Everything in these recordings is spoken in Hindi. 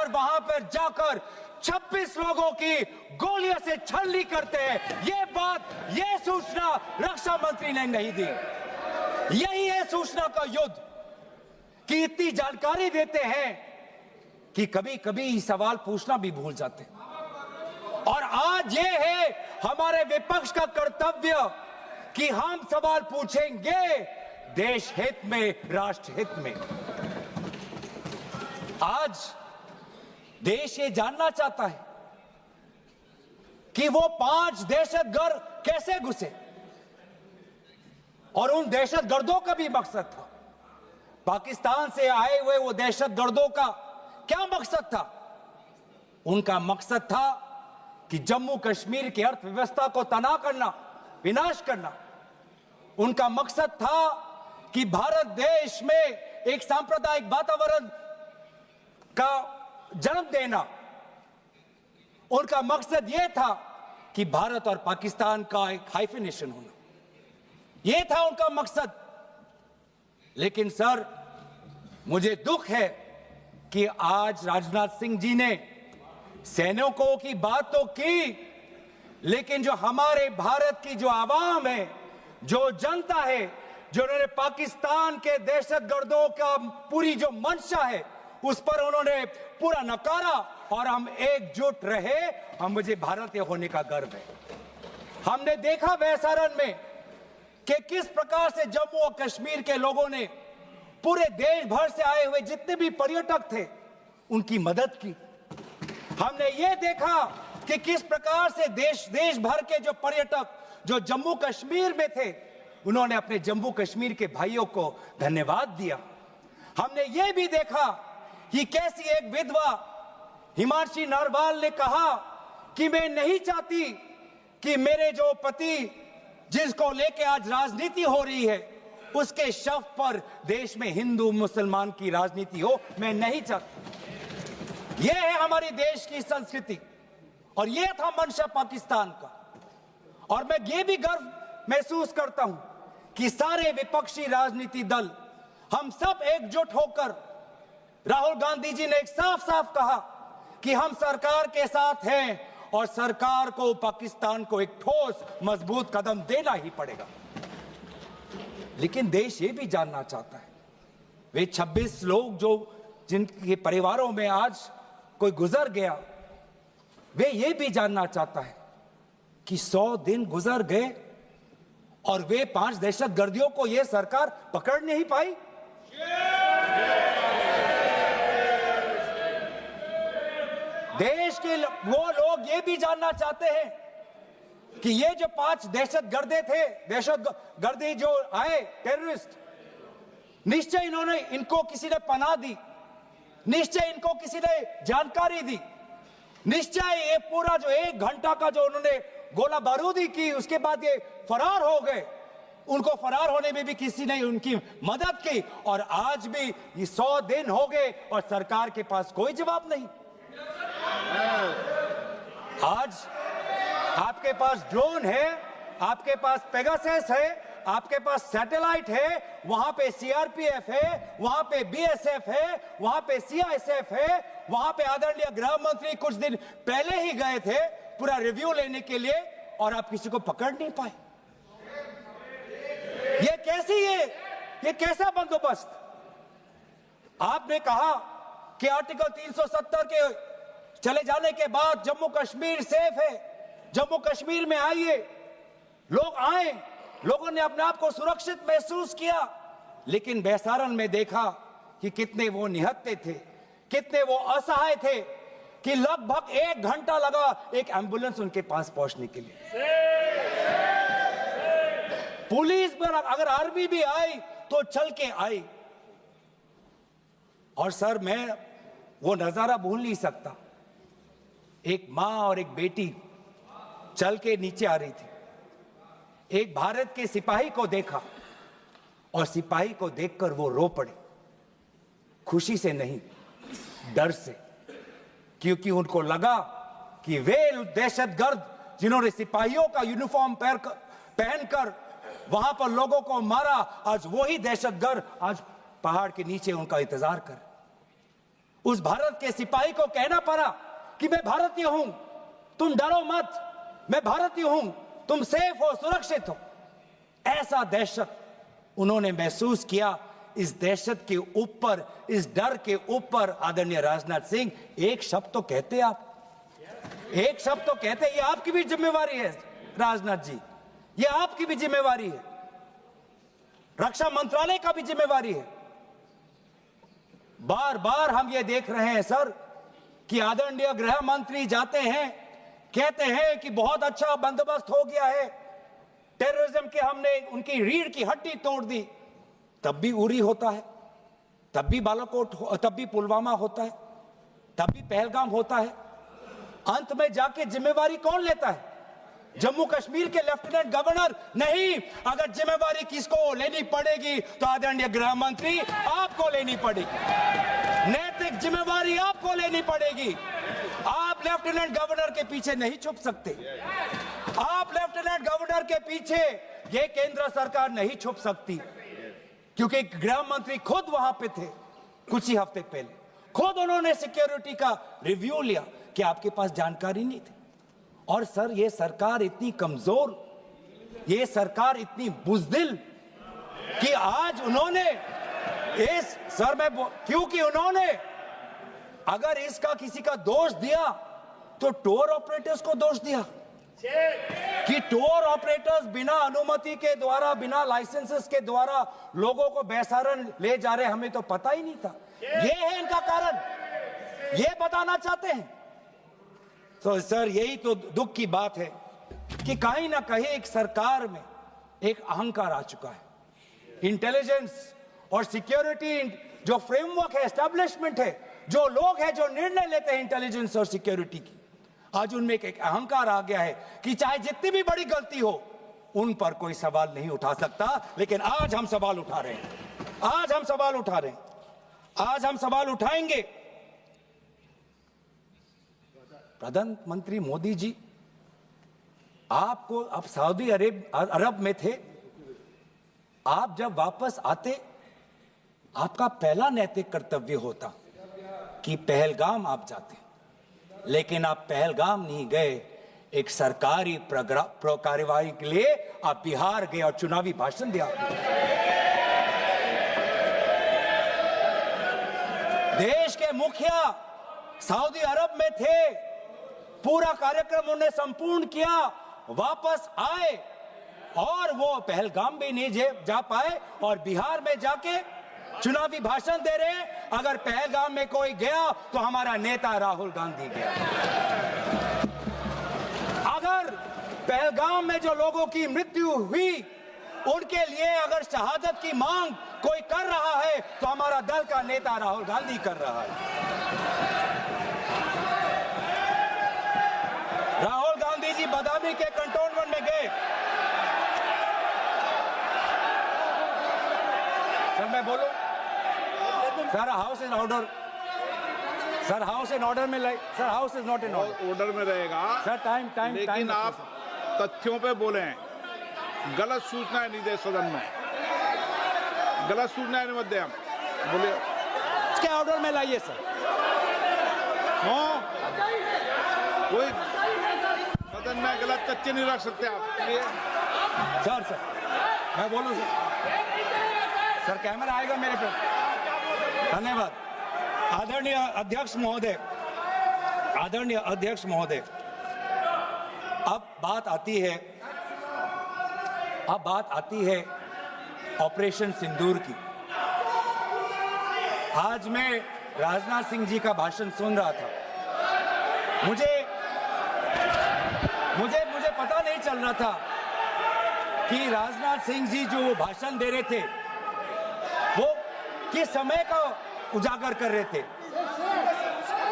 और वहां पर जाकर 26 लोगों की गोलियों से छलनी करते हैं। ये सूचना रक्षा मंत्री ने नहीं दी। यही है सूचना का युद्ध कि इतनी जानकारी देते हैं कि कभी कभी सवाल पूछना भी भूल जाते हैं। और आज ये है हमारे विपक्ष का कर्तव्य कि हम सवाल पूछेंगे देश हित में, राष्ट्र हित में। आज देश ये जानना चाहता है कि वो 5 दहशतगर्द कैसे घुसे और उन दहशतगर्दों का भी मकसद था। पाकिस्तान से आए हुए वो दहशतगर्दों का क्या मकसद था? उनका मकसद था कि जम्मू कश्मीर की अर्थव्यवस्था को तनाव करना, विनाश करना। उनका मकसद था कि भारत देश में एक सांप्रदायिक वातावरण का जन्म देना। उनका मकसद यह था कि भारत और पाकिस्तान का एक हाइफिनेशन होना। यह था उनका मकसद। लेकिन सर, मुझे दुख है कि आज राजनाथ सिंह जी ने सैनिकों की बात तो की, लेकिन जो हमारे भारत की जो आवाम है, जो जनता है, जो उन्होंने पाकिस्तान के दहशतगर्दों का पूरी जो मंशा है उस पर उन्होंने पूरा नकारा। और हम एकजुट रहे। हम मुझे भारतीय होने का गर्व है। हमने देखा वैसारण में कि किस प्रकार से जम्मू और कश्मीर के लोगों ने पूरे देश भर से आए हुए जितने भी पर्यटक थे उनकी मदद की। हमने ये देखा कि किस प्रकार से देश भर के जो पर्यटक जो जम्मू कश्मीर में थे उन्होंने अपने जम्मू कश्मीर के भाइयों को धन्यवाद दिया। हमने ये भी देखा कि कैसी एक विधवा हिमांशी नरवाल ने कहा कि मैं नहीं चाहती कि मेरे जो पति जिसको लेके आज राजनीति हो रही है उसके शव पर देश में हिंदू मुसलमान की राजनीति हो, मैं नहीं चाहती। यह है हमारी देश की संस्कृति और यह था मंशा पाकिस्तान का। और मैं ये भी गर्व महसूस करता हूं कि सारे विपक्षी राजनीति दल हम सब एकजुट होकर, राहुल गांधी जी ने एक साफ साफ कहा कि हम सरकार के साथ हैं और सरकार को पाकिस्तान को एक ठोस मजबूत कदम देना ही पड़ेगा। लेकिन देश ये भी जानना चाहता है, वे 26 लोग जो जिनके परिवारों में आज कोई गुजर गया, वे ये भी जानना चाहता है कि 100 दिन गुजर गए और वे 5 दहशतगर्दियों को यह सरकार पकड़ नहीं पाई। देश के वो लोग ये भी जानना चाहते हैं कि ये जो 5 दहशतगर्दे थे, दहशतगर्दी जो आए टेररिस्ट, निश्चय इनको किसी ने पनाह दी, निश्चय इनको किसी ने जानकारी दी, निश्चय ये पूरा जो 1 घंटा का जो उन्होंने गोला बारूदी की उसके बाद ये फरार हो गए। उनको फरार होने में भी किसी ने उनकी मदद की और आज भी ये 100 दिन हो गए और सरकार के पास कोई जवाब नहीं। आज आपके पास ड्रोन है, आपके पास पेगासस है, आपके पास सैटेलाइट है, वहां पे सीआरपीएफ है, वहां पे बीएसएफ है, वहां पे सीआईएसएफ है, वहां पे आदरणीय गृह मंत्री कुछ दिन पहले ही गए थे पूरा रिव्यू लेने के लिए और आप किसी को पकड़ नहीं पाए। ये कैसी है, ये कैसा बंदोबस्त? आपने कहा कि आर्टिकल 370 के चले जाने के बाद जम्मू कश्मीर सेफ है, जम्मू कश्मीर में आइए। लोग आए, लोगों ने अपने आप को सुरक्षित महसूस किया, लेकिन बेसारन में देखा कि कितने वो निहत्थे थे, कितने वो असहाय थे कि लगभग 1 घंटा लगा एक एम्बुलेंस उनके पास पहुंचने के लिए। पुलिस पर अगर आर्मी भी आई तो चल के आई। और सर, मैं वो नजारा भूल नहीं सकता। एक मां और एक बेटी चल के नीचे आ रही थी। एक भारत के सिपाही को देखा और सिपाही को देखकर वो रो पड़े, खुशी से नहीं, डर से, क्योंकि उनको लगा कि वे दहशतगर्द जिन्होंने सिपाहियों का यूनिफॉर्म पहनकर वहां पर लोगों को मारा, आज वही दहशतगर्द आज पहाड़ के नीचे उनका इंतजार कर। उस भारत के सिपाही को कहना पड़ा कि मैं भारतीय हूं, तुम डरो मत, मैं भारतीय हूं, तुम सेफ हो, सुरक्षित हो। ऐसा दहशत उन्होंने महसूस किया। इस दहशत के ऊपर, इस डर के ऊपर आदरणीय राजनाथ सिंह एक शब्द तो कहते, आप एक शब्द तो कहते। ये आपकी भी जिम्मेवारी है राजनाथ जी, ये आपकी भी जिम्मेवारी है, रक्षा मंत्रालय का भी जिम्मेवारी है। बार बार हम ये देख रहे हैं सर कि आदरणीय गृह मंत्री जाते हैं, कहते हैं कि बहुत अच्छा बंदोबस्त हो गया है, टेररिज्म के हमने उनकी रीढ़ की हड्डी तोड़ दी। तब भी उरी होता है, तब भी बालाकोट, तब भी पुलवामा होता है, तब भी पहलगाम होता है। अंत में जाके जिम्मेवारी कौन लेता है? जम्मू कश्मीर के लेफ्टिनेंट गवर्नर नहीं। अगर जिम्मेवारी किसको लेनी पड़ेगी तो आदरणीय गृह मंत्री आपको लेनी पड़ेगी, नैतिक जिम्मेवारी आपको लेनी पड़ेगी। आप लेफ्टिनेंट गवर्नर के पीछे नहीं छुप सकते, आप लेफ्टिनेंट गवर्नर के पीछे ये केंद्र सरकार नहीं छुप सकती, क्योंकि गृह मंत्री खुद वहां पे थे कुछ ही हफ्ते पहले, खुद उन्होंने सिक्योरिटी का रिव्यू लिया कि आपके पास जानकारी नहीं थी। और सर ये सरकार इतनी कमजोर, ये सरकार इतनी बुज़दिल कि आज उन्होंने इस सर में, क्योंकि उन्होंने अगर इसका किसी का दोष दिया तो टूर ऑपरेटर्स को दोष दिया कि टूर ऑपरेटर्स बिना अनुमति के द्वारा, बिना लाइसेंसेस के द्वारा लोगों को बेसहारा ले जा रहे, हमें तो पता ही नहीं था। ये है इनका कारण, ये बताना चाहते हैं। तो सर यही तो दुख की बात है कि कहीं ना कहीं एक सरकार में एक अहंकार आ चुका है। इंटेलिजेंस और सिक्योरिटी जो फ्रेमवर्क है, एस्टेब्लिशमेंट है, जो लोग हैं जो निर्णय लेते हैं इंटेलिजेंस और सिक्योरिटी की, आज उनमें एक अहंकार आ गया है कि चाहे जितनी भी बड़ी गलती हो उन पर कोई सवाल नहीं उठा सकता। लेकिन आज हम सवाल उठा रहे हैं, आज हम सवाल उठा रहे हैं, आज हम सवाल उठाएंगे। प्रधानमंत्री मोदी जी, आपको, आप सऊदी अरब में थे, आप जब वापस आते आपका पहला नैतिक कर्तव्य होता कि पहलगाम आप जाते, लेकिन आप पहलगाम नहीं गए, एक सरकारी कार्यवाही के लिए आप बिहार गए और चुनावी भाषण दिया। देश के मुखिया सऊदी अरब में थे, पूरा कार्यक्रम उन्हें संपूर्ण किया, वापस आए और वो पहलगाम भी नहीं जा पाए और बिहार में जाके चुनावी भाषण दे रहे हैं। अगर पहलगाम में कोई गया तो हमारा नेता राहुल गांधी गया। अगर पहलगाम में जो लोगों की मृत्यु हुई उनके लिए अगर शहादत की मांग कोई कर रहा है तो हमारा दल का नेता राहुल गांधी कर रहा है। राहुल गांधी जी बदामी के कंटोनमेंट में गए। सर मैं बोलूं? Sir house in order, sir house in order में, sir house is not in order में रहेगा सर। टाइम लेकिन आप तथ्यों पे बोले, गलत सूचना नहीं दे सदन में, गलत सूचना नहीं मत दे। हम बोलिए इसके ऑर्डर में लाइए सर। कोई सदन में गलत तथ्य नहीं रख सकते आप। सर मैं बोलूं सर, कैमरा आएगा मेरे पे। धन्यवाद आदरणीय अध्यक्ष महोदय, आदरणीय अध्यक्ष महोदय, अब बात आती है ऑपरेशन सिंदूर की। आज मैं राजनाथ सिंह जी का भाषण सुन रहा था, मुझे पता नहीं चल रहा था कि राजनाथ सिंह जी जो भाषण दे रहे थे वो किस समय का उजागर कर रहे थे,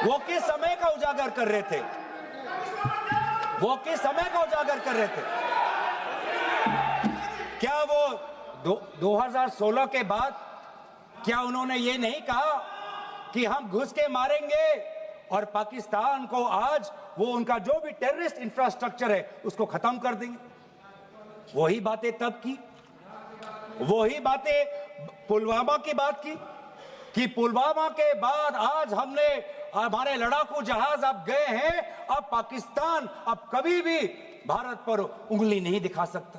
वो किस समय का उजागर कर रहे थे, वो किस समय का उजागर कर रहे थे। क्या वो 2016 के बाद क्या उन्होंने ये नहीं कहा कि हम घुस के मारेंगे और पाकिस्तान को आज वो उनका जो भी टेररिस्ट इंफ्रास्ट्रक्चर है उसको खत्म कर देंगे? वही बातें तब की, वही बातें पुलवामा की बात की कि पुलवामा के बाद आज हमने हमारे लड़ाकू जहाज अब गए हैं, अब पाकिस्तान अब कभी भी भारत पर उंगली नहीं दिखा सकता।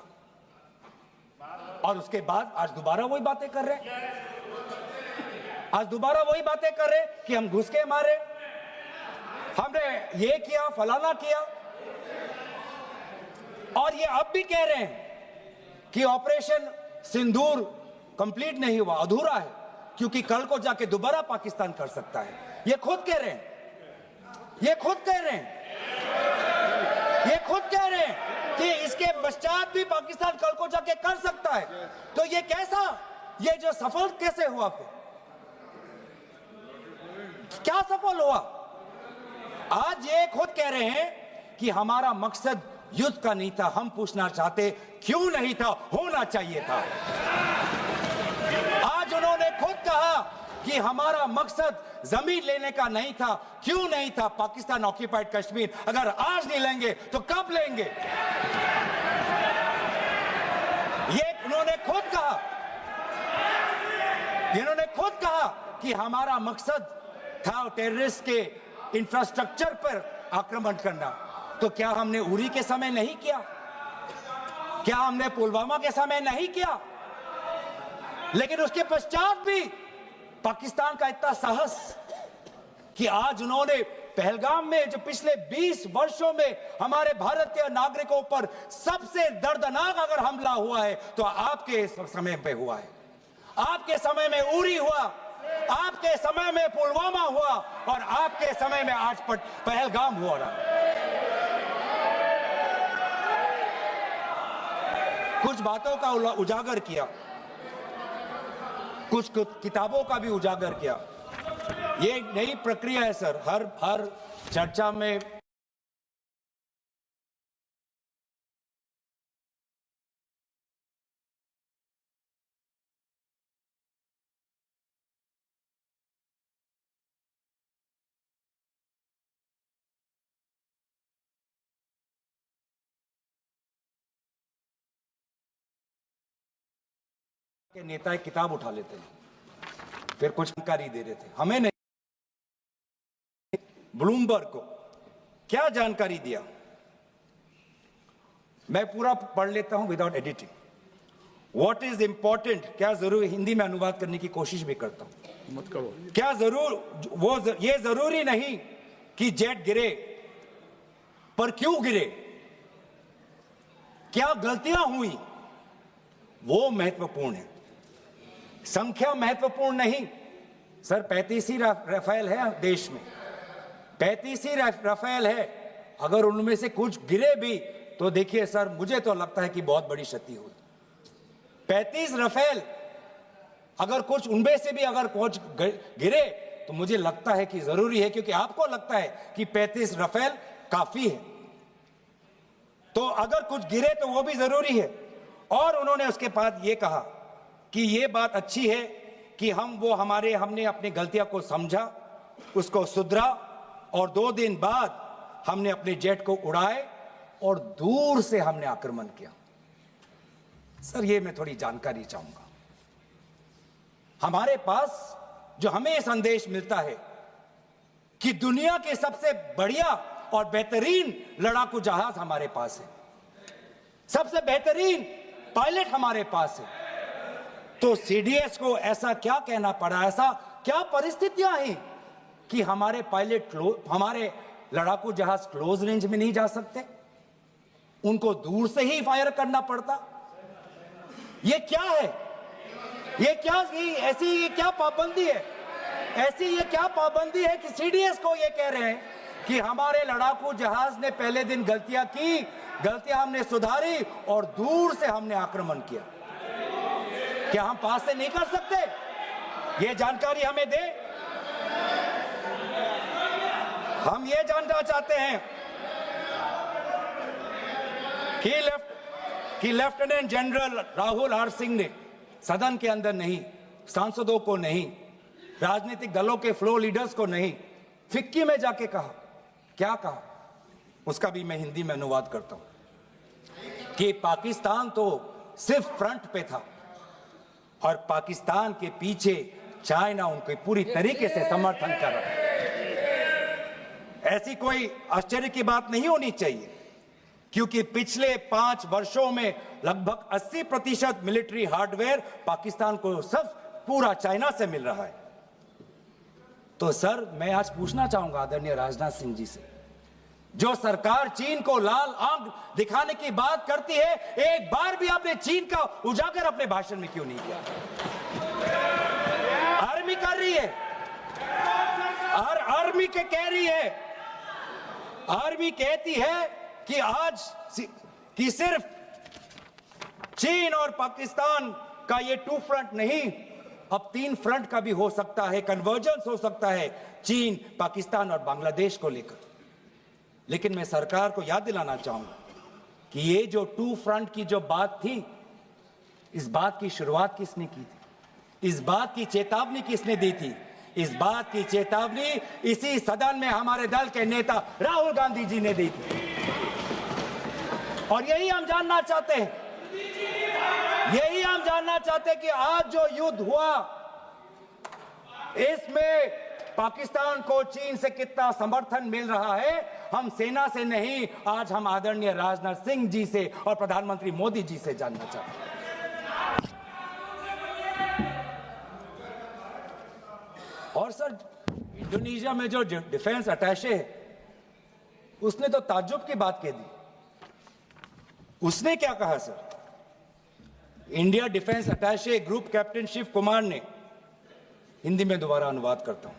और उसके बाद आज दोबारा वही बातें कर रहे हैं, आज दोबारा वही बातें कर रहे हैं कि हम घुस के मारे, हमने ये किया, फलाना किया। और ये अब भी कह रहे हैं कि ऑपरेशन सिंदूर कंप्लीट नहीं हुआ, अधूरा है, क्योंकि कल को जाके दोबारा पाकिस्तान कर सकता है। ये खुद कह रहे हैं, ये खुद कह रहे हैं, ये खुद कह रहे हैं कि इसके पश्चात भी पाकिस्तान कल को जाके कर सकता है। तो ये कैसा, ये जो सफल कैसे हुआ, फिर क्या सफल हुआ? आज ये खुद कह रहे हैं कि हमारा मकसद युद्ध का नहीं था। हम पूछना चाहते क्यों नहीं था, होना चाहिए था। आज उन्होंने खुद कहा कि हमारा मकसद जमीन लेने का नहीं था। क्यों नहीं था? पाकिस्तान ऑक्यूपाइड कश्मीर अगर आज नहीं लेंगे तो कब लेंगे? ये उन्होंने खुद कहा, इन्होंने खुद कहा कि हमारा मकसद था टेररिस्ट के इंफ्रास्ट्रक्चर पर आक्रमण करना। तो क्या हमने उरी के समय नहीं किया? क्या हमने पुलवामा के समय नहीं किया? लेकिन उसके पश्चात भी पाकिस्तान का इतना साहस कि आज उन्होंने पहलगाम में जो पिछले 20 वर्षों में हमारे भारतीय नागरिकों पर सबसे दर्दनाक अगर हमला हुआ है तो आपके समय पे हुआ है। आपके समय में उरी हुआ, आपके समय में पुलवामा हुआ और आपके समय में आज पहलगाम हो रहा। कुछ बातों का उजागर किया, कुछ किताबों का भी उजागर किया। ये एक नई प्रक्रिया है सर, हर चर्चा में के नेता एक किताब उठा लेते हैं, फिर कुछ जानकारी दे रहे थे, हमें नहीं। ब्लूमबर्ग को क्या जानकारी दिया, मैं पूरा पढ़ लेता हूं without editing. What is important, क्या जरूरी, हिंदी में अनुवाद करने की कोशिश भी करता हूं, मत करो। क्या जरूर ये जरूरी नहीं कि जेट गिरे, पर क्यों गिरे, क्या गलतियां हुई, वो महत्वपूर्ण है। संख्या महत्वपूर्ण नहीं सर, 35 ही राफेल है देश में, 35 ही राफेल है। अगर उनमें से कुछ गिरे भी तो देखिए सर, मुझे तो लगता है कि बहुत बड़ी क्षति हुई। 35 राफेल, अगर कुछ उनमें से भी अगर कुछ गिरे तो मुझे लगता है कि जरूरी है, क्योंकि आपको लगता है कि 35 राफेल काफी है, तो अगर कुछ गिरे तो वो भी जरूरी है। और उन्होंने उसके बाद ये कहा कि ये बात अच्छी है कि हमने अपनी गलतियां को समझा, उसको सुधरा, और 2 दिन बाद हमने अपने जेट को उड़ाए और दूर से हमने आक्रमण किया। सर ये मैं थोड़ी जानकारी चाहूंगा। हमारे पास जो हमें ये संदेश मिलता है कि दुनिया के सबसे बढ़िया और बेहतरीन लड़ाकू जहाज हमारे पास है, सबसे बेहतरीन पायलट हमारे पास है, तो सीडीएस को ऐसा क्या कहना पड़ा, ऐसा क्या परिस्थितियां हैं कि हमारे पायलट हमारे लड़ाकू जहाज क्लोज रेंज में नहीं जा सकते, उनको दूर से ही फायर करना पड़ता? ये क्या है, ये क्या पाबंदी है, ऐसी ये क्या पाबंदी है कि सीडीएस को ये कह रहे हैं कि हमारे लड़ाकू जहाज ने पहले दिन गलतियां की, गलतियां हमने सुधारी और दूर से हमने आक्रमण किया। क्या हम पास से नहीं कर सकते? ये जानकारी हमें दे। हम ये जानना चाहते हैं कि lieutenant general Rahul R Singh ने सदन के अंदर नहीं, सांसदों को नहीं, राजनीतिक दलों के फ्लोर लीडर्स को नहीं, फिक्की में जाके कहा, क्या कहा उसका भी मैं हिंदी में अनुवाद करता हूं कि पाकिस्तान तो सिर्फ फ्रंट पे था और पाकिस्तान के पीछे चाइना उनकी पूरी तरीके से समर्थन कर रहा है। ऐसी कोई आश्चर्य की बात नहीं होनी चाहिए, क्योंकि पिछले 5 वर्षों में लगभग 80% मिलिट्री हार्डवेयर पाकिस्तान को सब पूरा चाइना से मिल रहा है। तो सर, मैं आज पूछना चाहूंगा आदरणीय राजनाथ सिंह जी से, जो सरकार चीन को लाल आंख दिखाने की बात करती है, एक बार भी आपने चीन का उजागर अपने भाषण में क्यों नहीं किया? आर्मी कर रही है, आर्मी के कह रही है, आर्मी कहती है कि आज कि सिर्फ चीन और पाकिस्तान का ये 2 फ्रंट नहीं, अब 3 फ्रंट का भी हो सकता है, कन्वर्जेंस हो सकता है चीन, पाकिस्तान और बांग्लादेश को लेकर। लेकिन मैं सरकार को याद दिलाना चाहूंगा कि ये जो 2 फ्रंट की जो बात थी, इस बात की शुरुआत किसने की थी? इस बात की चेतावनी किसने दी थी? इस बात की चेतावनी इसी सदन में हमारे दल के नेता राहुल गांधी जी ने दी थी। और यही हम जानना चाहते हैं, यही हम जानना चाहते हैं कि आज जो युद्ध हुआ, इसमें पाकिस्तान को चीन से कितना समर्थन मिल रहा है। हम सेना से नहीं, आज हम आदरणीय राजनाथ सिंह जी से और प्रधानमंत्री मोदी जी से जानना चाहते हैं। और सर, इंडोनेशिया में जो डिफेंस अटैचे है, उसने तो ताज्जुब की बात कह दी। उसने क्या कहा sir? India defence attache group captain Shiv Kumar ने, हिंदी में दोबारा अनुवाद करता हूं,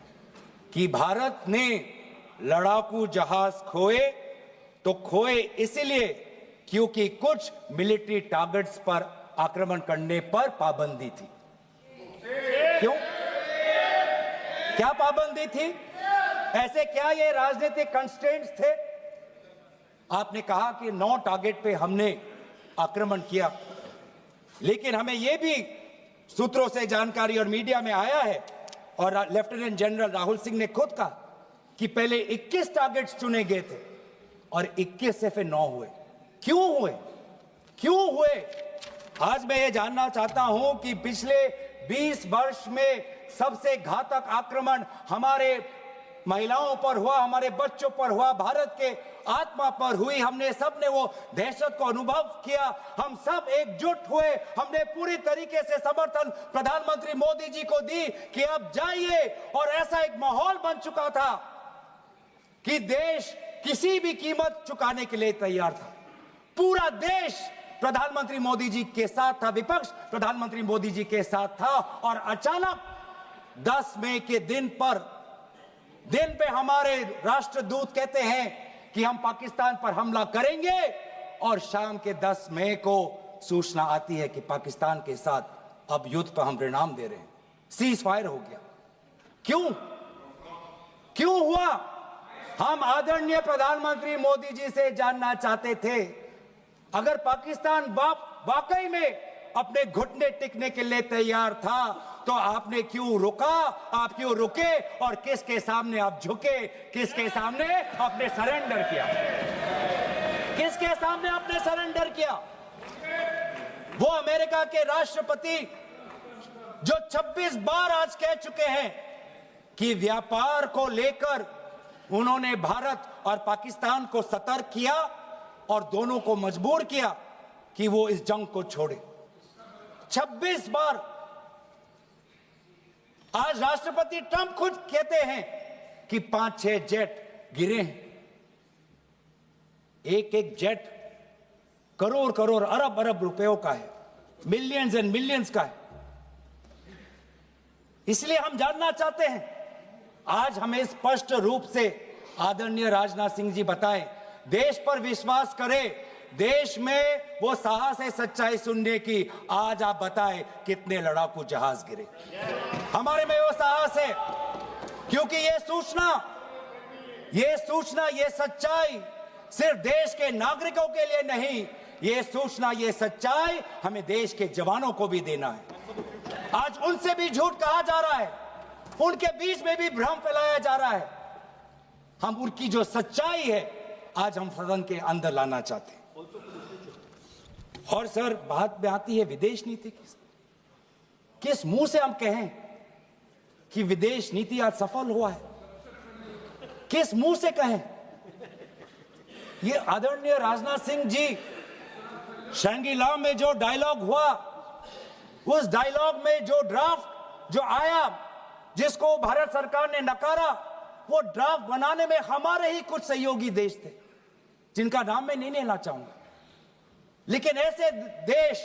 कि भारत ने लड़ाकू जहाज खोए तो खोए इसलिए क्योंकि कुछ मिलिट्री टारगेट्स पर आक्रमण करने पर पाबंदी थी। क्यों? क्या पाबंदी थी? ऐसे क्या ये राजनीतिक कंस्ट्रेंट्स थे? आपने कहा कि 9 टारगेट पे हमने आक्रमण किया, लेकिन हमें यह भी सूत्रों से जानकारी और मीडिया में आया है, और लेफ्टिनेंट जनरल राहुल सिंह ने खुद कहा कि पहले 21 टारगेट्स चुने गए थे और 21 से फिर 9 हुए। क्यों हुए? क्यों हुए? आज मैं ये जानना चाहता हूं कि पिछले 20 वर्ष में सबसे घातक आक्रमण हमारे महिलाओं पर हुआ, हमारे बच्चों पर हुआ, भारत के आत्मा पर हुई। हमने सबने वो दहशत को अनुभव किया, हम सब एकजुट हुए, हमने पूरी तरीके से समर्थन प्रधानमंत्री मोदी जी को दी कि अब जाइए। और ऐसा एक माहौल बन चुका था कि देश किसी भी कीमत चुकाने के लिए तैयार था। पूरा देश प्रधानमंत्री मोदी जी के साथ था, विपक्ष प्रधानमंत्री मोदी जी के साथ था। और अचानक 10 मई के दिन पे हमारे राष्ट्रदूत कहते हैं कि हम पाकिस्तान पर हमला करेंगे, और शाम के 10 मई को सूचना आती है कि पाकिस्तान के साथ अब युद्ध पर हम परिणाम दे रहे हैं, सीज फायर हो गया। क्यों हुआ? हम आदरणीय प्रधानमंत्री मोदी जी से जानना चाहते थे, अगर पाकिस्तान वाकई में अपने घुटने टिकने के लिए तैयार था तो आपने क्यों रुका? आप क्यों रुके? और किसके सामने आप झुके? किसके सामने आपने सरेंडर किया? किसके सामने आपने सरेंडर किया? वो अमेरिका के राष्ट्रपति जो 26 बार आज कह चुके हैं कि व्यापार को लेकर उन्होंने भारत और पाकिस्तान को सतर्क किया और दोनों को मजबूर किया कि वो इस जंग को छोड़े। 26 बार। आज राष्ट्रपति ट्रंप खुद कहते हैं कि 5-6 जेट गिरे हैं। एक जेट करोड़ अरब रुपयों का है, मिलियंस एंड मिलियंस का है। इसलिए हम जानना चाहते हैं, आज हमें स्पष्ट रूप से आदरणीय राजनाथ सिंह जी बताएं, देश पर विश्वास करें, देश में वो साहस है सच्चाई सुनने की। आज आप बताएं कितने लड़ाकू जहाज गिरे? हमारे में वो साहस है, क्योंकि ये सूचना, ये सच्चाई सिर्फ देश के नागरिकों के लिए नहीं, ये सूचना, ये सच्चाई हमें देश के जवानों को भी देना है। आज उनसे भी झूठ कहा जा रहा है, उनके बीच में भी भ्रम फैलाया जा रहा है। हम उनकी जो सच्चाई है आज हम सदन के अंदर लाना चाहते हैं। और सर, बात में आती है विदेश नीति की। किस मुंह से हम कहें कि विदेश नीति आज सफल हुआ है? किस मुंह से कहें? ये आदरणीय राजनाथ सिंह जी, शंगीला में जो डायलॉग हुआ, उस डायलॉग में जो ड्राफ्ट जो आया, जिसको भारत सरकार ने नकारा, वो ड्राफ्ट बनाने में हमारे ही कुछ सहयोगी देश थे, जिनका नाम मैं नहीं लेना चाहूंगा। लेकिन ऐसे देश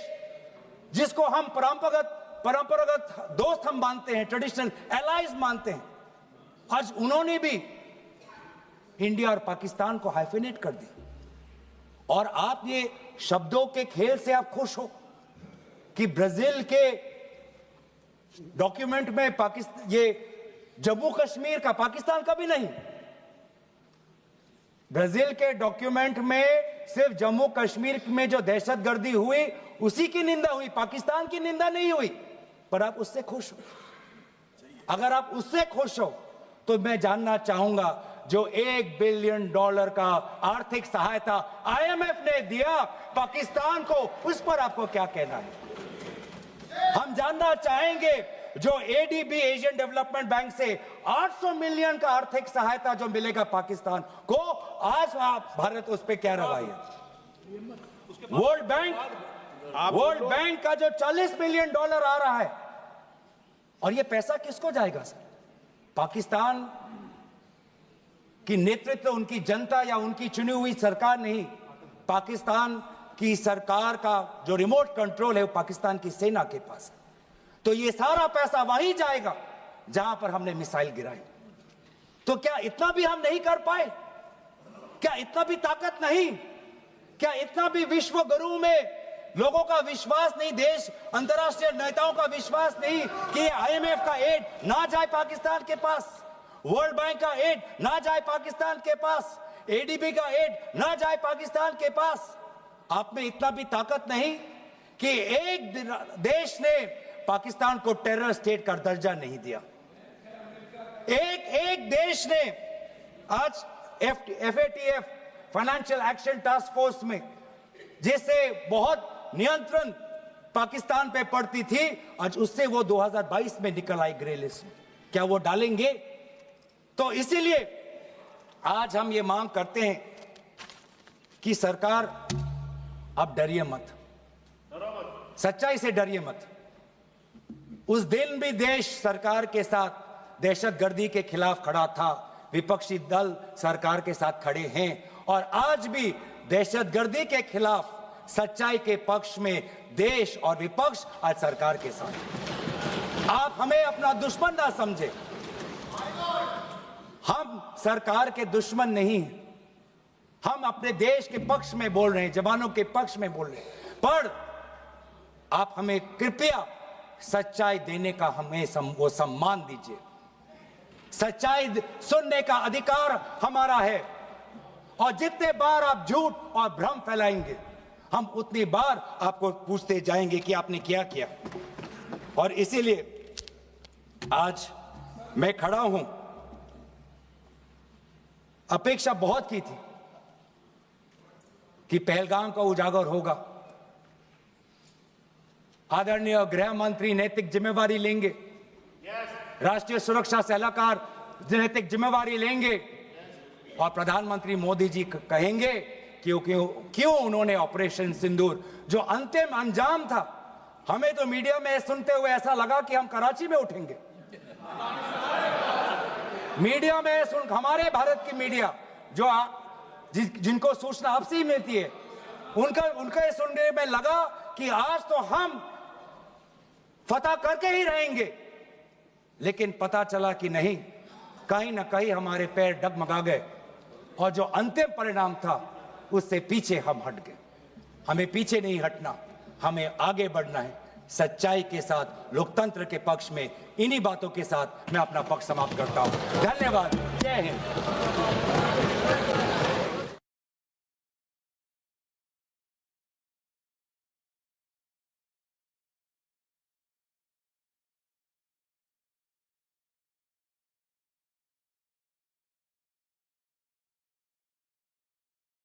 जिसको हम परंपरागत दोस्त हम मानते हैं, ट्रेडिशनल एलाइज मानते हैं, आज उन्होंने भी इंडिया और पाकिस्तान को हाइफिनेट कर दी। और आप ये शब्दों के खेल से आप खुश हो कि ब्राजील के डॉक्यूमेंट में पाकिस्तान, ये जम्मू कश्मीर का पाकिस्तान का भी नहीं, ब्राजील के डॉक्यूमेंट में सिर्फ जम्मू कश्मीर में जो दहशतगर्दी हुई उसी की निंदा हुई, पाकिस्तान की निंदा नहीं हुई। पर आप उससे खुश हो? अगर आप उससे खुश हो तो मैं जानना चाहूंगा, जो $1 बिलियन का आर्थिक सहायता IMF ने दिया पाकिस्तान को, उस पर आपको क्या कहना है? हम जानना चाहेंगे, जो ADB एशियन डेवलपमेंट बैंक से 800 मिलियन का आर्थिक सहायता जो मिलेगा पाकिस्तान को, आज भारत उस पर क्या रवैया? वर्ल्ड बैंक का जो $40 मिलियन आ रहा है, और ये पैसा किसको जाएगा सर? पाकिस्तान की नेतृत्व उनकी जनता या उनकी चुनी हुई सरकार नहीं, पाकिस्तान की सरकार का जो रिमोट कंट्रोल है वो पाकिस्तान की सेना के पास है। तो ये सारा पैसा वहीं जाएगा जहां पर हमने मिसाइल गिराई। तो क्या इतना भी हम नहीं कर पाए? क्या इतना भी ताकत नहीं? क्या इतना भी विश्व गुरु में लोगों का विश्वास नहीं, देश अंतर्राष्ट्रीय नेताओं का विश्वास नहीं कि IMF का एड ना जाए पाकिस्तान के पास, वर्ल्ड बैंक का एड ना जाए पाकिस्तान के पास, ADB का एड ना जाए पाकिस्तान के पास? आप में इतना भी ताकत नहीं कि एक देश ने पाकिस्तान को टेरर स्टेट का दर्जा नहीं दिया। एक देश ने आज FATF financial action task force में, जिससे बहुत नियंत्रण पाकिस्तान पे पड़ती थी, आज उससे वो 2022 में निकल आई ग्रे लिस्ट में। क्या वो डालेंगे? तो इसीलिए आज हम ये मांग करते हैं कि सरकार, अब डरिए मत, सच्चाई से डरिए मत। उस दिन भी देश सरकार के साथ दहशतगर्दी के खिलाफ खड़ा था, विपक्षी दल सरकार के साथ खड़े हैं, और आज भी दहशतगर्दी के खिलाफ सच्चाई के पक्ष में देश और विपक्ष आज सरकार के साथ। आप हमें अपना दुश्मन ना समझे, हम सरकार के दुश्मन नहीं हैं, हम अपने देश के पक्ष में बोल रहे हैं, जवानों के पक्ष में बोल रहे हैं। पर आप हमें कृपया सच्चाई देने का हमें वो सम्मान दीजिए। सच्चाई सुनने का अधिकार हमारा है, और जितने बार आप झूठ और भ्रम फैलाएंगे, हम उतनी बार आपको पूछते जाएंगे कि आपने क्या किया। और इसीलिए आज मैं खड़ा हूं। अपेक्षा बहुत की थी कि पहलगाम का उजागर होगा, आदरणीय गृह मंत्री नैतिक जिम्मेवारी लेंगे, राष्ट्रीय सुरक्षा सलाहकार नैतिक जिम्मेवारी लेंगे, और प्रधानमंत्री मोदी जी कहेंगे क्यों उन्होंने ऑपरेशन सिंदूर, जो अंतिम अंजाम था, हमें तो मीडिया में सुनते हुए ऐसा लगा कि हम कराची में उठेंगे। मीडिया में हमारे भारत की मीडिया जो जिनको सूचना आपसे ही मिलती है, उनका सुनने में लगा कि आज तो हम फतह करके ही रहेंगे, लेकिन पता चला कि नहीं, कहीं ना कहीं हमारे पैर डगमगा गए, और जो अंतिम परिणाम था उससे पीछे हम हट गए। हमें पीछे नहीं हटना, हमें आगे बढ़ना है, सच्चाई के साथ, लोकतंत्र के पक्ष में। इन्हीं बातों के साथ मैं अपना पक्ष समाप्त करता हूं। धन्यवाद। जय हिंद।